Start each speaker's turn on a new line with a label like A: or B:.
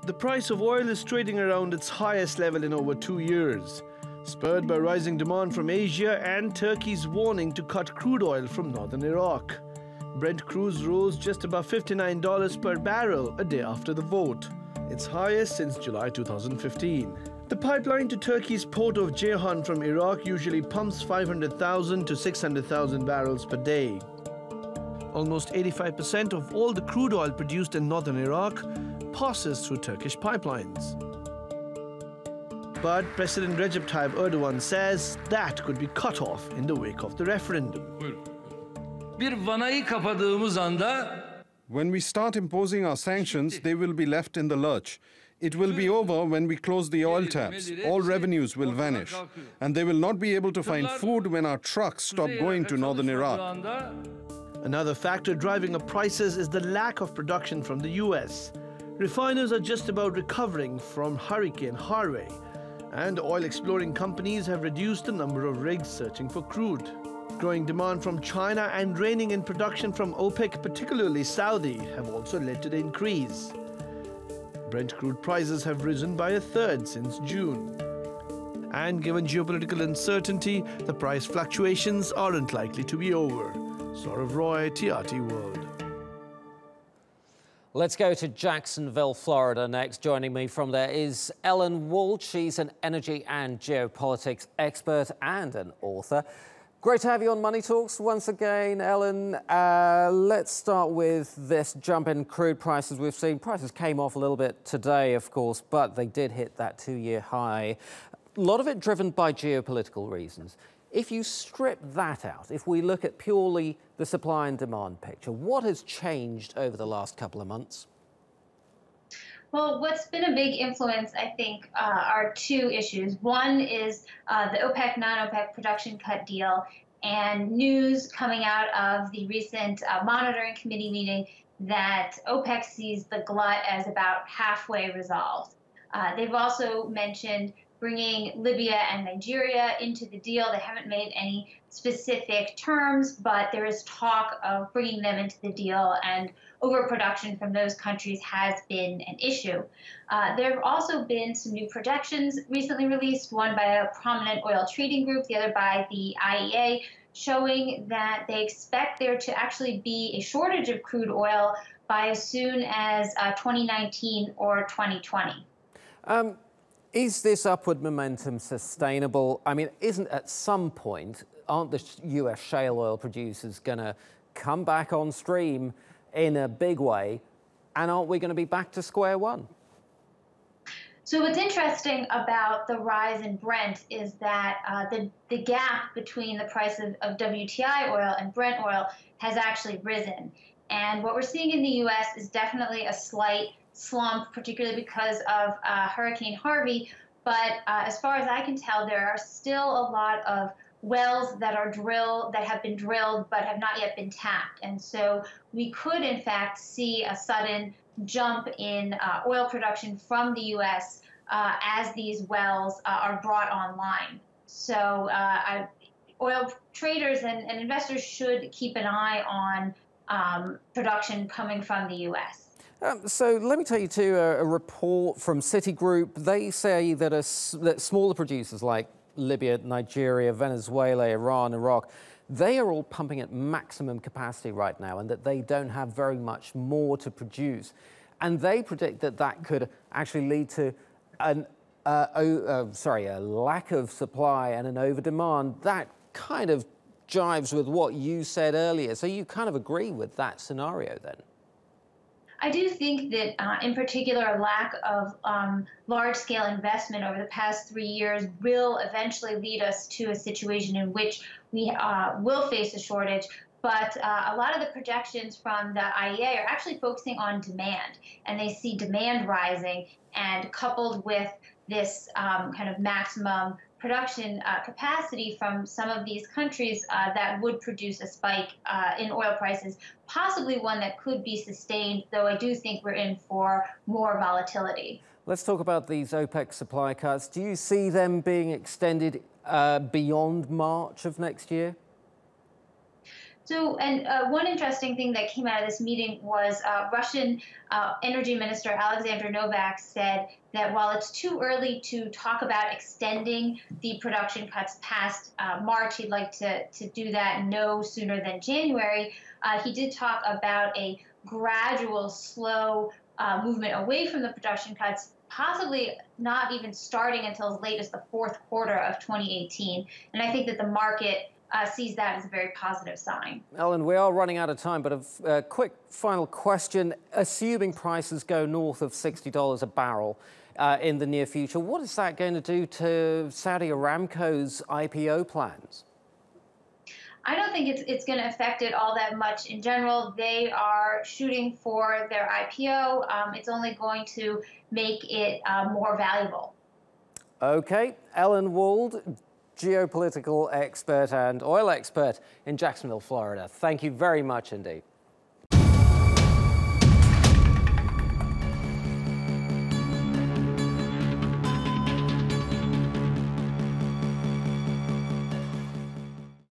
A: The price of oil is trading around its highest level in over 2 years, spurred by rising demand from Asia and Turkey's warning to cut crude oil from northern Iraq. Brent crude rose just above $59 per barrel a day after the vote, its highest since July 2015. The pipeline to Turkey's port of Ceyhan from Iraq usually pumps 500,000 to 600,000 barrels per day. Almost 85% of all the crude oil produced in northern Iraq passes through Turkish pipelines. But President Recep Tayyip Erdogan says that could be cut off in the wake of the referendum.
B: When we start imposing our sanctions, they will be left in the lurch. It will be over when we close the oil taps. All revenues will vanish. And they will not be able to find food when our trucks stop going to northern Iraq.
A: Another factor driving up prices is the lack of production from the US. Refiners are just about recovering from Hurricane Harvey, and oil-exploring companies have reduced the number of rigs searching for crude. Growing demand from China and reining in production from OPEC, particularly Saudi, have also led to the increase. Brent crude prices have risen by a third since June. And given geopolitical uncertainty, the price fluctuations aren't likely to be over. Sourav Roy, TRT World.
C: Let's go to Jacksonville, Florida next. Joining me from there is Ellen Wald. She's an energy and geopolitics expert and an author. Great to have you on Money Talks once again, Ellen. Let's start with this jump in crude prices we've seen. Prices came off a little bit today, of course, but they did hit that 2-year high. A lot of it driven by geopolitical reasons. If you strip that out, if we look at purely the supply and demand picture, what has changed over the last couple of months?
D: Well, what's been a big influence, I think, are two issues. One is the OPEC, non-OPEC production cut deal and news coming out of the recent monitoring committee meeting that OPEC sees the glut as about halfway resolved. They've also mentioned bringing Libya and Nigeria into the deal. They haven't made any specific terms, but there is talk of bringing them into the deal, and overproduction from those countries has been an issue. There have also been some new projections recently released, one by a prominent oil trading group, the other by the IEA, showing that they expect there to actually be a shortage of crude oil by as soon as 2019 or 2020.
C: Is this upward momentum sustainable? I mean, at some point, aren't the US shale oil producers going to come back on stream in a big way, and aren't we going to be back to square one?
D: So what's interesting about the rise in Brent is that the gap between the price of WTI oil and Brent oil has actually risen. And what we're seeing in the US is definitely a slight slump, particularly because of Hurricane Harvey. But as far as I can tell, there are still a lot of wells that have been drilled but have not yet been tapped. And so we could, in fact, see a sudden jump in oil production from the U.S. As these wells are brought online. So oil traders and investors should keep an eye on production coming from the U.S.
C: So let me take you to a report from Citigroup. They say that that smaller producers like Libya, Nigeria, Venezuela, Iran, Iraq, they are all pumping at maximum capacity right now, and that they don't have very much more to produce. And they predict that that could actually lead to a lack of supply and an over-demand. That kind of jives with what you said earlier. So you kind of agree with that scenario then?
D: I do think that, in particular, a lack of large-scale investment over the past 3 years will eventually lead us to a situation in which we will face a shortage. But a lot of the projections from the IEA are actually focusing on demand, and they see demand rising, and coupled with this kind of maximum production capacity from some of these countries that would produce a spike in oil prices, possibly one that could be sustained, though I do think we're in for more volatility.
C: Let's talk about these OPEC supply cuts. Do you see them being extended beyond March of next year?
D: So, and one interesting thing that came out of this meeting was Russian Energy Minister Alexander Novak said that while it's too early to talk about extending the production cuts past March, he'd like to do that no sooner than January. He did talk about a gradual, slow movement away from the production cuts, possibly not even starting until as late as the fourth quarter of 2018. And I think that the market sees that as a very positive sign.
C: Ellen, we are running out of time, but a quick final question. Assuming prices go north of $60 a barrel in the near future, what is that going to do to Saudi Aramco's IPO plans?
D: I don't think it's going to affect it all that much in general. They are shooting for their IPO. It's only going to make it more valuable.
C: Okay, Ellen Wald, geopolitical expert and oil expert in Jacksonville, Florida. Thank you very much indeed.